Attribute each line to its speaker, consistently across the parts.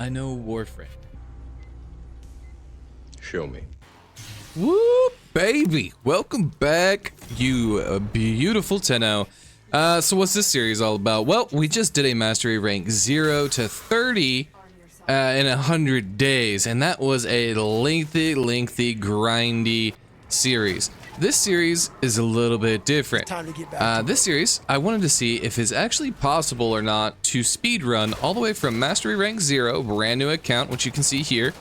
Speaker 1: I know Warframe.
Speaker 2: Show me.
Speaker 1: Woo, baby! Welcome back, you beautiful Tenno. So what's this series all about? Well, we just did a mastery rank 0 to 30 in 100 days, and that was a lengthy, grindy series. This series is a little bit different. This series, I wanted to see if it's actually possible or not to speedrun all the way from mastery rank 0, brand new account, which you can see here,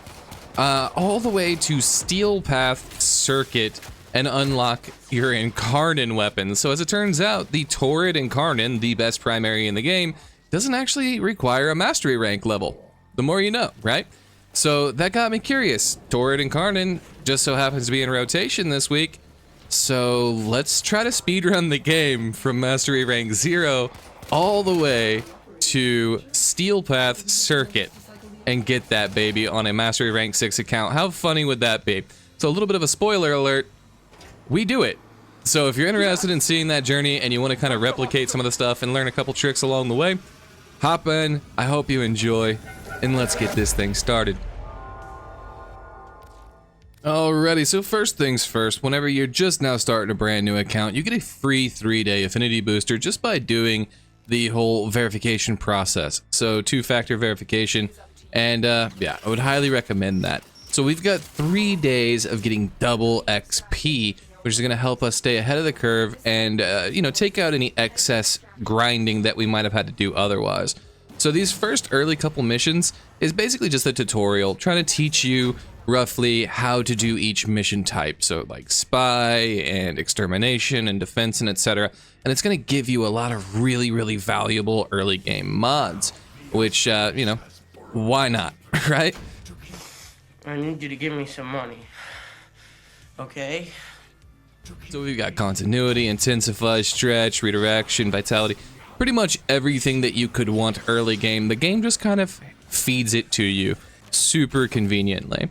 Speaker 1: all the way to Steelpath circuit and unlock your Incarnon weapons. So as it turns out, the Torid Incarnon, the best primary in the game, doesn't actually require a mastery rank level. The more you know, right? So that got me curious. Torid Incarnon just so happens to be in rotation this week. So let's try to speedrun the game from mastery rank 0 all the way to Steelpath circuit and get that baby on a mastery rank 6 account. How funny would that be? So a little bit of a spoiler alert, we do it. So if you're interested in seeing that journey and you want to kind of replicate some of the stuff and learn a couple tricks along the way, hop in. I hope you enjoy, and let's get this thing started. Alrighty, so first things first, whenever you're just now starting a brand new account, you get a free 3-day affinity booster just by doing the whole verification process. So 2-factor verification, and yeah, I would highly recommend that. So we've got 3 days of getting double XP, which is going to help us stay ahead of the curve and, you know, take out any excess grinding that we might have had to do otherwise. So these first early couple missions is basically just a tutorial trying to teach you roughly how to do each mission type. So like spy and extermination and defense and etc. And it's going to give you a lot of really valuable early game mods, which, you know, why not, right?
Speaker 3: I need you to give me some money. Okay?
Speaker 1: So we've got continuity, intensify, stretch, redirection, vitality, pretty much everything that you could want early game. The game just kind of feeds it to you super conveniently.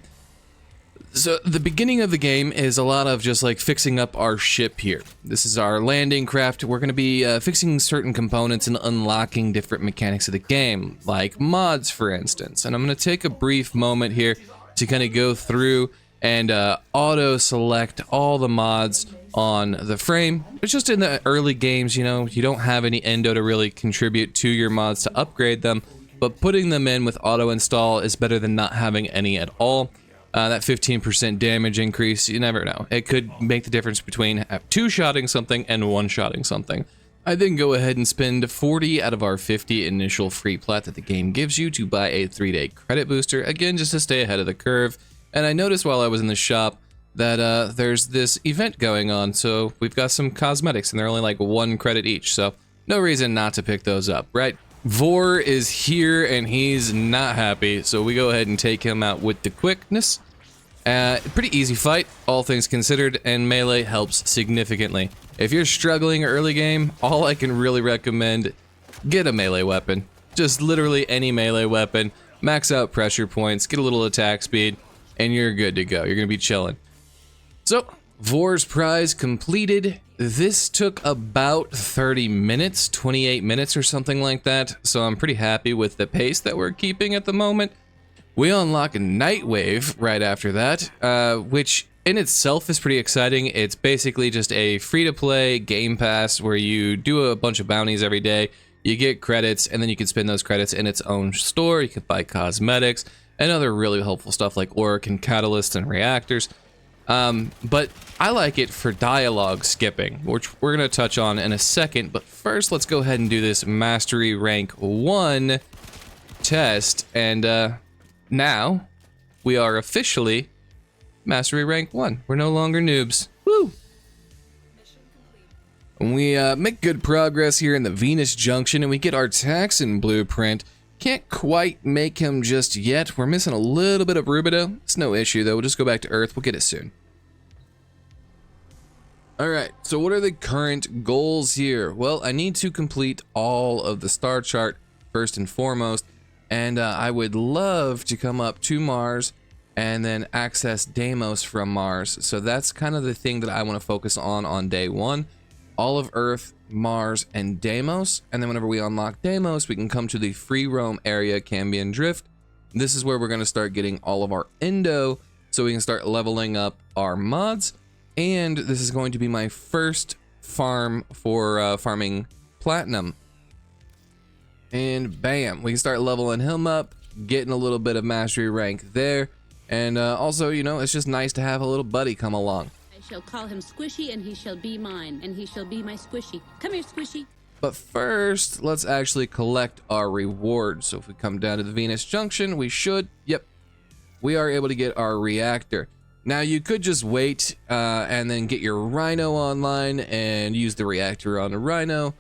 Speaker 1: So the beginning of the game is a lot of just like fixing up our ship here. This is our landing craft. We're going to be fixing certain components and unlocking different mechanics of the game, like mods, for instance. And I'm going to take a brief moment here to kind of go through and auto select all the mods on the frame. It's just in the early games, you know, you don't have any Endo to really contribute to your mods to upgrade them, but putting them in with auto install is better than not having any at all. That 15% damage increase, you never know. It could make the difference between two-shotting something and one-shotting something. I then go ahead and spend 40 out of our 50 initial free plat that the game gives you to buy a 3-day credit booster, again, just to stay ahead of the curve. And I noticed while I was in the shop that there's this event going on, so we've got some cosmetics, and they're only like 1 credit each, so no reason not to pick those up, right? Vor is here, and he's not happy, so we go ahead and take him out with the quickness. Pretty easy fight, all things considered, and melee helps significantly. If you're struggling early game, all I can really recommend, get a melee weapon. Just literally any melee weapon, max out pressure points, get a little attack speed, and you're good to go. You're gonna be chilling. So, Vor's prize completed. This took about 30 minutes, 28 minutes or something like that, so I'm pretty happy with the pace that we're keeping at the moment. We unlock a Nightwave right after that, which in itself is pretty exciting. It's basically just a free-to-play game pass where you do a bunch of bounties every day, you get credits, and then you can spend those credits in its own store. You can buy cosmetics and other really helpful stuff like Auric and catalysts and reactors. But I like it for dialogue skipping, which we're going to touch on in a second. But first, let's go ahead and do this mastery rank 1 test. And now we are officially mastery rank 1. We're no longer noobs. Woo! We make good progress here in the Venus Junction, and we get our Taxon blueprint. Can't quite make him just yet. We're missing a little bit of rubido. It's no issue though. We'll just go back to Earth. We'll get it soon. Alright, so what are the current goals here? Well, I need to complete all of the star chart first and foremost, and I would love to come up to Mars and then access Deimos from Mars. So that's kind of the thing that I want to focus on day 1. All of Earth, Mars, and Deimos, and then whenever we unlock Deimos, we can come to the free roam area, Cambion Drift, This is where we're going to start getting all of our Endo so we can start leveling up our mods. And this is going to be my first farm for farming platinum. And bam, we can start leveling him up, getting a little bit of mastery rank there. And also, you know, it's just nice to have a little buddy come along.
Speaker 2: I shall call him Squishy, and he shall be mine, and he shall be my Squishy. Come here, Squishy.
Speaker 1: But first, let's actually collect our rewards. So if we come down to the Venus Junction, we should, yep, we are able to get our reactor. Now you could just wait and then get your Rhino online and use the reactor on the Rhino.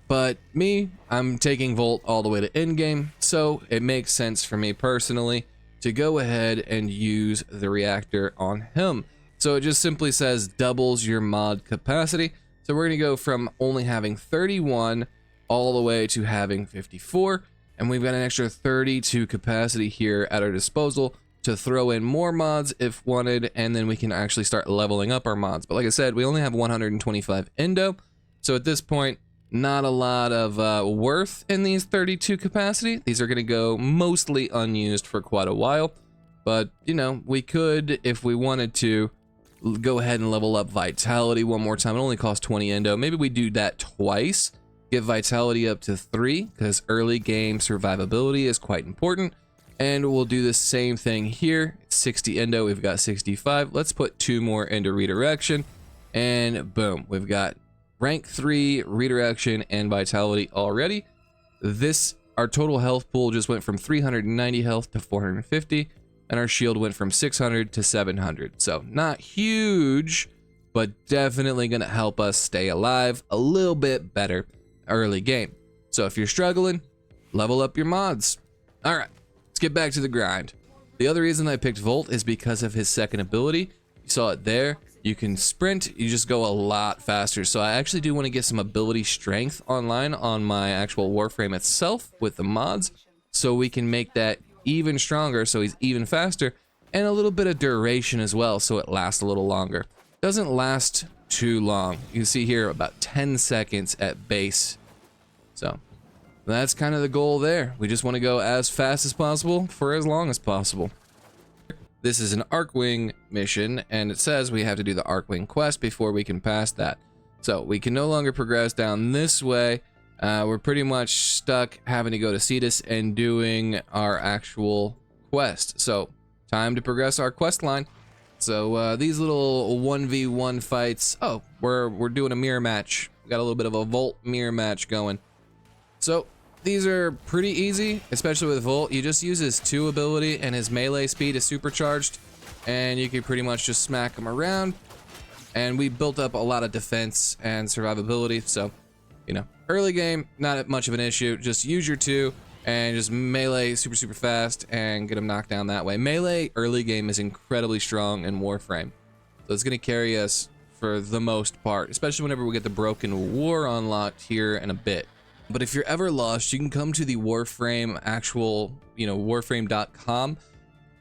Speaker 1: But me, I'm taking Volt all the way to endgame, so it makes sense for me personally to go ahead and use the reactor on him. So it just simply says doubles your mod capacity. So we're gonna go from only having 31 all the way to having 54. And we've got an extra 32 capacity here at our disposal to throw in more mods if wanted. And then we can actually start leveling up our mods. But like I said, we only have 125 Endo. So at this point, not a lot of worth in these 32 capacity. These are gonna go mostly unused for quite a while. But, you know, we could, if we wanted to, go ahead and level up Vitality one more time. It only costs 20 Endo. Maybe we do that twice. Get Vitality up to 3, because early game survivability is quite important. And we'll do the same thing here. 60 Endo, we've got 65. Let's put 2 more Endo Redirection. And boom, we've got rank 3 Redirection and Vitality already. Our total health pool just went from 390 health to 450. And our shield went from 600 to 700. So not huge, but definitely gonna help us stay alive a little bit better early game. So if you're struggling, level up your mods. All right, let's get back to the grind. The other reason I picked Volt is because of his second ability. You saw it there. You can sprint, you just go a lot faster. So I actually do want to get some ability strength online on my actual Warframe itself with the mods, so we can make that even stronger, so he's even faster, and a little bit of duration as well, so it lasts a little longer. Doesn't last too long. You can see here about 10 seconds at base. So that's kind of the goal there. We just want to go as fast as possible for as long as possible. This is an Arcwing mission, and it says we have to do the Arcwing quest before we can pass that. So we can no longer progress down this way. We're pretty much stuck having to go to Cetus and doing our actual quest. So time to progress our quest line. So these little 1v1 fights. Oh, we're doing a mirror match. We got a little bit of a Volt mirror match going. So these are pretty easy, especially with Volt. You just use his 2 ability, and his melee speed is supercharged, and you can pretty much just smack him around. And we built up a lot of defense and survivability, so you know, early game, not much of an issue. Just use your 2 and just melee super fast and get them knocked down that way. Melee early game is incredibly strong in Warframe, so it's going to carry us for the most part, especially whenever we get the Broken War unlocked here in a bit. But if you're ever lost, you can come to the Warframe actual, you know, warframe.com,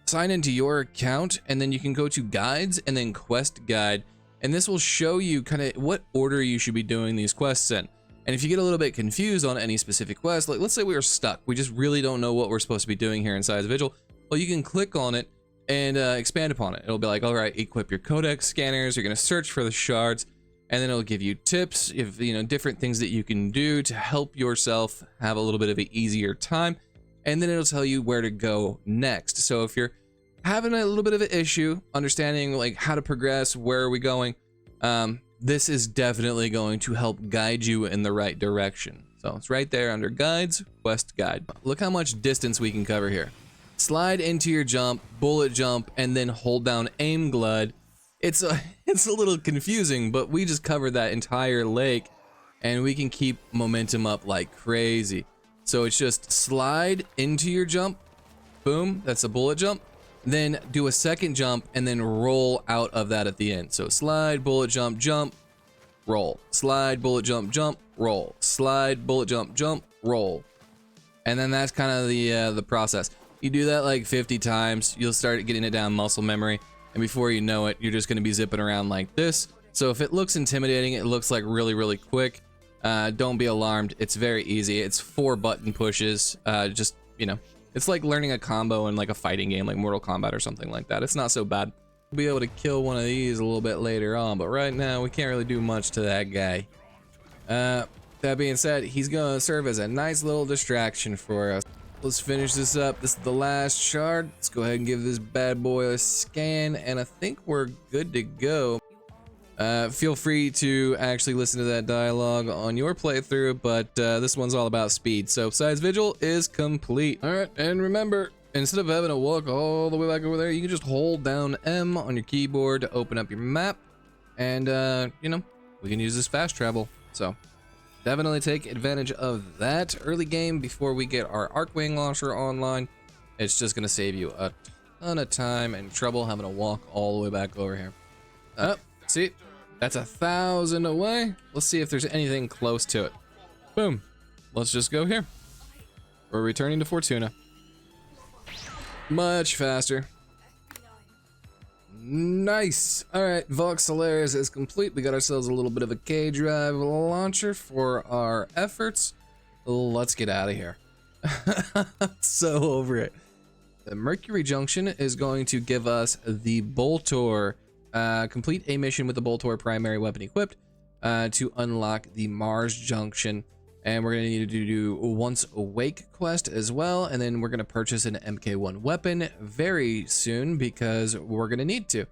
Speaker 1: sign into your account, and then you can go to guides and then quest guide, and this will show you kind of what order you should be doing these quests in. And if you get a little bit confused on any specific quest, like let's say we were stuck, we just really don't know what we're supposed to be doing here inside the Vigil, well, you can click on it and expand upon it. It'll be like, all right, equip your codex scanners, you're gonna search for the shards, and then it'll give you tips, if you know, different things that you can do to help yourself have a little bit of an easier time, and then it'll tell you where to go next. So if you're having a little bit of an issue understanding like how to progress, where are we going, this is definitely going to help guide you in the right direction. So it's right there under guides, quest guide. Look how much distance we can cover here. Slide into your jump, bullet jump, and then hold down aim glide. It's a little confusing, but we just covered that entire lake, and we can keep momentum up like crazy. So it's just slide into your jump, boom, that's a bullet jump. Then do a second jump and then roll out of that at the end. So slide, bullet jump, jump, roll. Slide, bullet jump, jump, roll. Slide, bullet jump, jump, roll. And then that's kind of the process. You do that like 50 times, you'll start getting it down muscle memory, and before you know it, you're just gonna be zipping around like this. So if it looks intimidating, it looks like really quick, don't be alarmed. It's very easy. It's 4 button pushes. Just, you know, It's like learning a combo in like a fighting game like Mortal Kombat or something like that. It's not so bad. We'll be able to kill one of these a little bit later on, but right now we can't really do much to that guy. That being said, he's gonna serve as a nice little distraction for us. Let's finish this up. This is the last shard. Let's go ahead and give this bad boy a scan, and I think we're good to go. Feel free to actually listen to that dialogue on your playthrough, but this one's all about speed. So Size Vigil is complete. All right, and remember, instead of having to walk all the way back over there, you can just hold down M on your keyboard to open up your map, and you know, we can use this fast travel. So definitely take advantage of that early game before we get our Arcwing launcher online. It's just gonna save you a ton of time and trouble having to walk all the way back over here. See, that's 1,000 away. Let's see if there's anything close to it. Boom. Let's just go here. We're returning to Fortuna. Much faster. Nice. All right, Vox Solaris is complete. We got ourselves a little bit of a K-Drive launcher for our efforts. Let's get out of here. So over it. The Mercury Junction is going to give us the Boltor. Complete a mission with the Boltor primary weapon equipped to unlock the Mars Junction. And we're going to need to do Once Awake quest as well. And then we're going to purchase an MK1 weapon very soon because we're going to need to.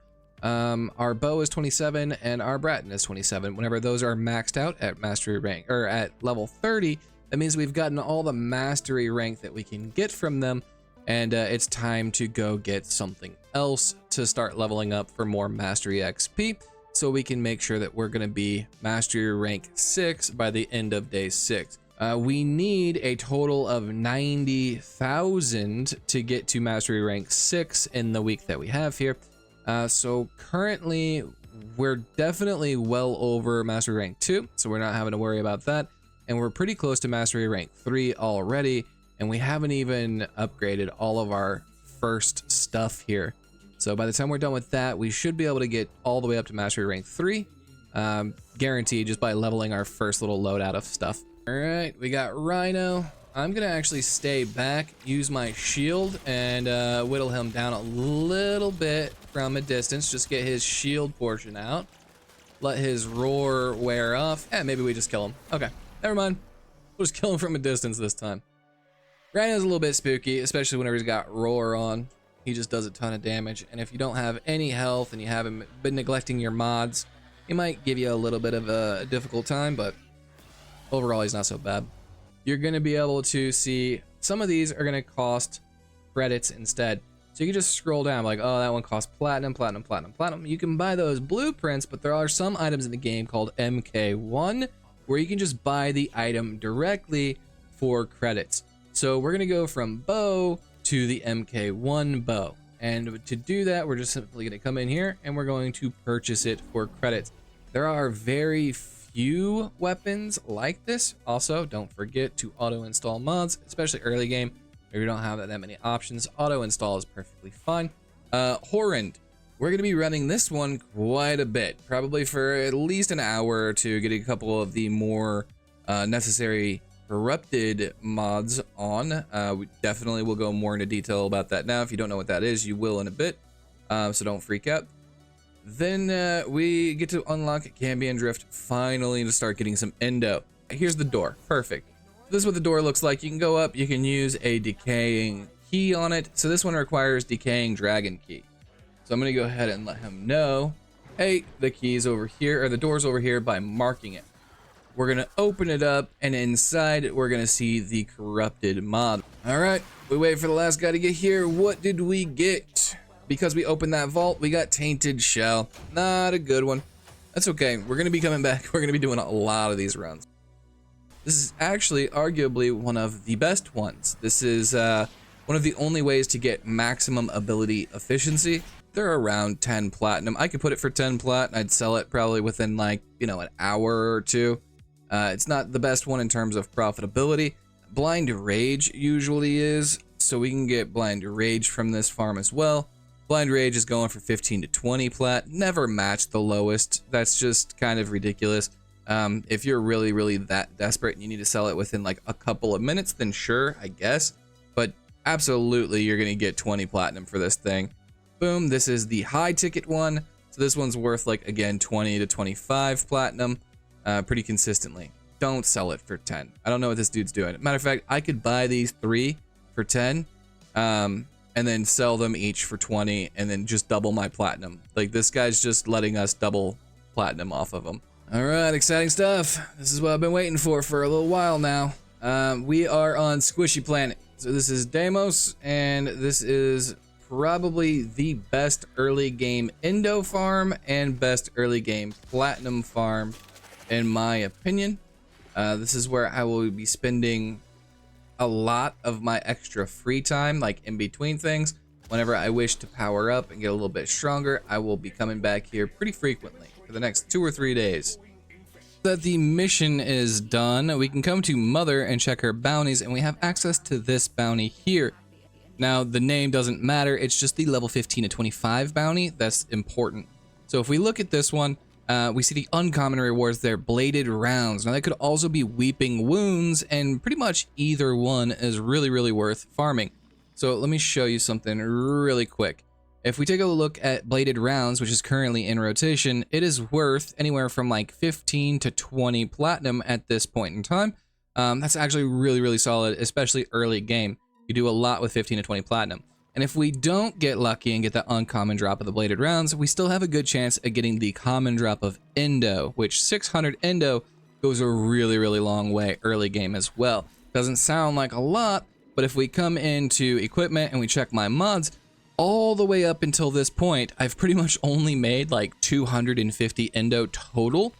Speaker 1: Our bow is 27 and our Bratton is 27. Whenever those are maxed out at mastery rank or at level 30, that means we've gotten all the mastery rank that we can get from them. And it's time to go get something else to start leveling up for more mastery XP. So we can make sure that we're going to be mastery rank 6 by the end of day 6. We need a total of 90,000 to get to mastery rank 6 in the week that we have here. So currently we're definitely well over mastery rank 2, so we're not having to worry about that. And we're pretty close to mastery rank 3 already, and we haven't even upgraded all of our first stuff here. So by the time we're done with that, we should be able to get all the way up to mastery rank 3, guaranteed just by leveling our first little loadout of stuff. All right, we got Rhino. I'm gonna actually stay back, use my shield, and whittle him down a little bit from a distance. Just get his shield portion out. Let his roar wear off. Maybe we just kill him. Okay, never mind. We'll just kill him from a distance this time. Rhino's a little bit spooky, especially whenever he's got roar on. He just does a ton of damage, and if you don't have any health and you haven't been neglecting your mods, he might give you a little bit of a difficult time, but overall he's not so bad. You're going to be able to see some of these are going to cost credits instead. So you can just scroll down like, oh, that one costs platinum, platinum, platinum, platinum. You can buy those blueprints, but there are some items in the game called MK1 where you can just buy the item directly for credits. So we're going to go from bow to the MK1 bow. And to do that, we're just simply going to come in here and we're going to purchase it for credits. There are very few weapons like this. Also, don't forget to auto install mods, especially early game. If you don't have that many options, auto install is perfectly fine. Horrend. We're going to be running this one quite a bit, probably for at least an hour or two, getting a couple of the more necessary corrupted mods on. We definitely will go more into detail about that now. If you don't know what that is, you will in a bit, so don't freak out. Then we get to unlock Cambion Drift finally to start getting some Endo. Here's the door. Perfect. This is what the door looks like. You can go up, you can use a decaying key on it. So this one requires decaying dragon key. So I'm gonna go ahead and let him know, hey, the key's over here, or the door's over here, by marking it. We're gonna open it up, and inside we're gonna see the corrupted mod. All right, we wait for the last guy to get here. What did we get? Because we opened that vault, we got Tainted Shell. Not a good one. That's okay, we're gonna be coming back. We're gonna be doing a lot of these runs. This is actually arguably one of the best ones. This is one of the only ways to get maximum ability efficiency. They're around 10 platinum. I could put it for 10 plat and I'd sell it probably within like, you know, an hour or two. It's not the best one in terms of profitability. Blind Rage usually is, so we can get Blind Rage from this farm as well. Blind Rage is going for 15 to 20 plat. Never match the lowest. That's just kind of ridiculous. If you're really that desperate and you need to sell it within like a couple of minutes, then sure, I guess. But absolutely you're gonna get 20 platinum for this thing. Boom, this is the high ticket one. So this one's worth like, again, 20 to 25 platinum pretty consistently. Don't sell it for 10. I don't know what this dude's doing. Matter of fact, I could buy these 3 for 10 and then sell them each for 20 and then just double my platinum. Like, this guy's just letting us double platinum off of them. All right, exciting stuff. This is what I've been waiting for a little while now. We are on Squishy Planet. So this is Deimos, and this is probably the best early game Endo farm and best early game platinum farm, in my opinion. This is where I will be spending a lot of my extra free time, like in between things. Whenever I wish to power up and get a little bit stronger, I will be coming back here pretty frequently for the next 2 or 3 days. That the mission is done, we can come to Mother and check her bounties, and we have access to this bounty here. Now, the name doesn't matter, it's just the level 15 to 25 bounty that's important. So if we look at this one, we see the uncommon rewards there, bladed rounds. Now that could also be weeping wounds, and pretty much either one is really, really worth farming. So let me show you something really quick. If we take a look at bladed rounds, which is currently in rotation, it is worth anywhere from like 15 to 20 platinum at this point in time. That's actually really, really solid, especially early game. You do a lot with 15 to 20 platinum. And if we don't get lucky and get the uncommon drop of the bladed rounds, we still have a good chance at getting the common drop of Endo, which 600 Endo goes a really, really long way early game as well. Doesn't sound like a lot, but if we come into equipment and we check my mods, all the way up until this point, I've pretty much only made like 250 Endo total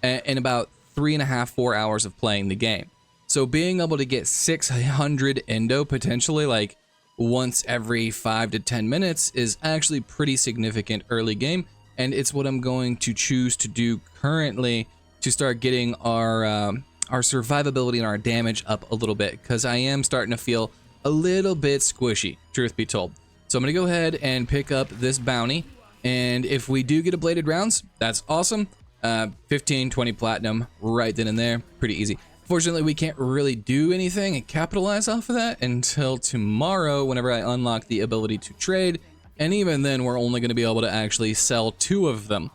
Speaker 1: in about 3.5 to 4 hours of playing the game. So being able to get 600 Endo potentially like once every 5 to 10 minutes is actually pretty significant early game, and it's what I'm going to choose to do currently to start getting our survivability and our damage up a little bit, because I am starting to feel a little bit squishy, truth be told. So I'm gonna go ahead and pick up this bounty, and if we do get a bladed rounds, that's awesome. 15, 20 platinum right then and there, pretty easy. Fortunately, we can't really do anything and capitalize off of that until tomorrow, whenever I unlock the ability to trade, and even then we're only gonna be able to actually sell 2 of them.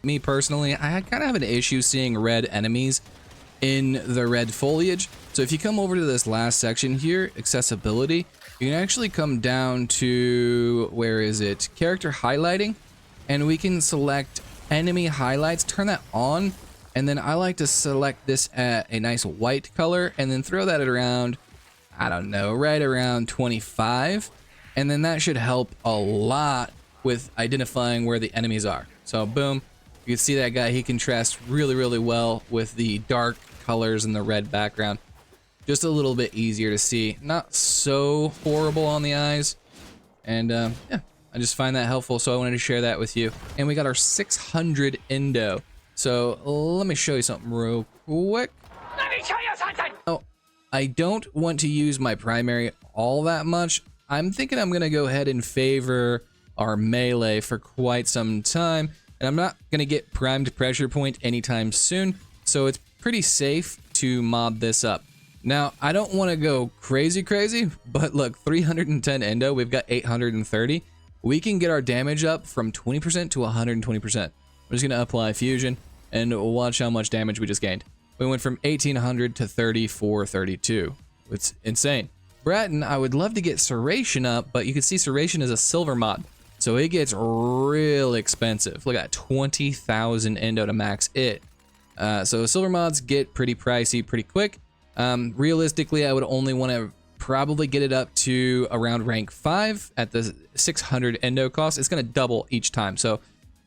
Speaker 1: Me personally, I kind of have an issue seeing red enemies in the red foliage. So if you come over to this last section here, accessibility, you can actually come down to, where is it? Character highlighting, and we can select enemy highlights, turn that on, and then I like to select this at a nice white color and then throw that at around, I don't know, right around 25. And then that should help a lot with identifying where the enemies are. So boom, you can see that guy, he contrasts really, really well with the dark colors and the red background. Just a little bit easier to see. Not so horrible on the eyes. And yeah, I just find that helpful, so I wanted to share that with you. And we got our 600 Endo. So let me show you something real quick. Let me show you something! Oh, I don't want to use my primary all that much. I'm thinking I'm gonna go ahead and favor our melee for quite some time. And I'm not gonna get primed pressure point anytime soon, so it's pretty safe to mob this up. Now, I don't want to go crazy, but look, 310 Endo, we've got 830. We can get our damage up from 20% to 120%. I'm just gonna apply fusion and watch how much damage we just gained. We went from 1800 to 3432. It's insane. Bratton, I would love to get Serration up, but you can see Serration is a silver mod, so it gets real expensive. Look at that, 20,000 Endo to max it. So silver mods get pretty pricey pretty quick. Realistically, I would only want to probably get it up to around rank 5 at the 600 Endo cost. It's going to double each time. So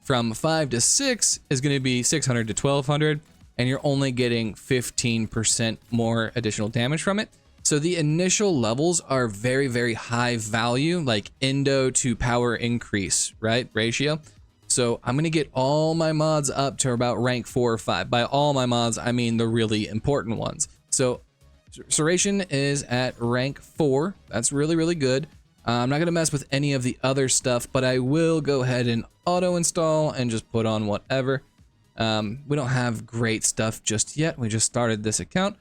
Speaker 1: from 5 to 6 is going to be 600 to 1200, and you're only getting 15% more additional damage from it. So the initial levels are very, very high value, like Endo to power increase, right? Ratio. So I'm going to get all my mods up to about rank 4 or 5. By all my mods, I mean the really important ones. So Serration is at rank 4. That's really, really good. I'm not going to mess with any of the other stuff, but I will go ahead and auto install and just put on whatever. We don't have great stuff just yet. We just started this account.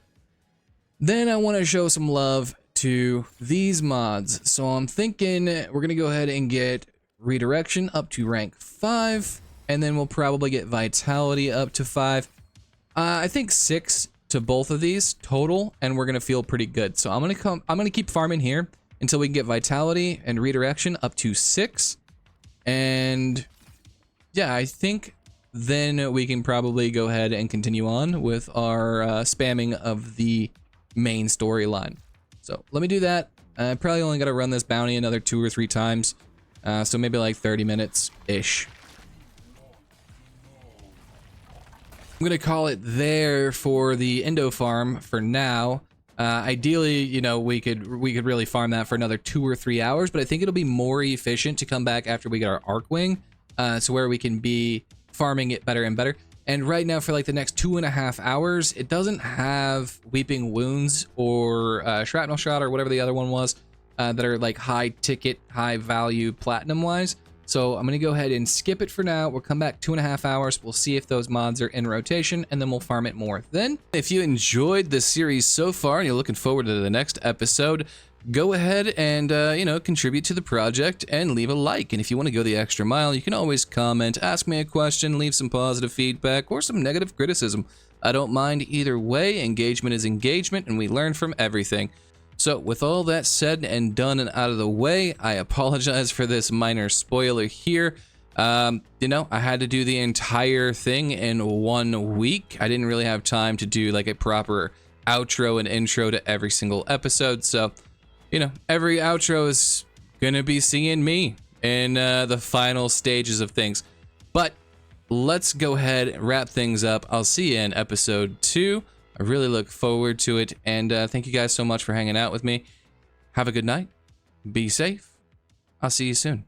Speaker 1: Then I want to show some love to these mods. So I'm thinking we're gonna go ahead and get redirection up to rank 5, and then we'll probably get vitality up to 5. I think 6 to both of these total, and we're gonna feel pretty good. So I'm gonna keep farming here until we can get vitality and redirection up to 6. And yeah, I think then we can probably go ahead and continue on with our spamming of the main storyline. So let me do that. I probably only got to run this bounty another 2 or 3 times. So maybe like 30 minutes-ish. I'm going to call it there for the Endo farm for now. Ideally, you know, we could really farm that for another 2 or 3 hours, but I think it'll be more efficient to come back after we get our Arcwing, so where we can be farming it better and better. And right now, for like the next 2.5 hours, it doesn't have Weeping Wounds or Shrapnel Shot or whatever the other one was that are like high ticket, high value platinum wise. So I'm gonna go ahead and skip it for now. We'll come back 2.5 hours. We'll see if those mods are in rotation, and then we'll farm it more. Then, if you enjoyed the series so far and you're looking forward to the next episode, go ahead and, you know, contribute to the project and leave a like. And if you want to go the extra mile, you can always comment, ask me a question, leave some positive feedback, or some negative criticism. I don't mind either way. Engagement is engagement, and we learn from everything. So with all that said and done and out of the way, I apologize for this minor spoiler here. You know, I had to do the entire thing in 1 week. I didn't really have time to do like a proper outro and intro to every single episode. So, you know, every outro is gonna be seeing me in the final stages of things. But let's go ahead and wrap things up. I'll see you in episode 2. I really look forward to it, and thank you guys so much for hanging out with me. Have a good night. Be safe. I'll see you soon.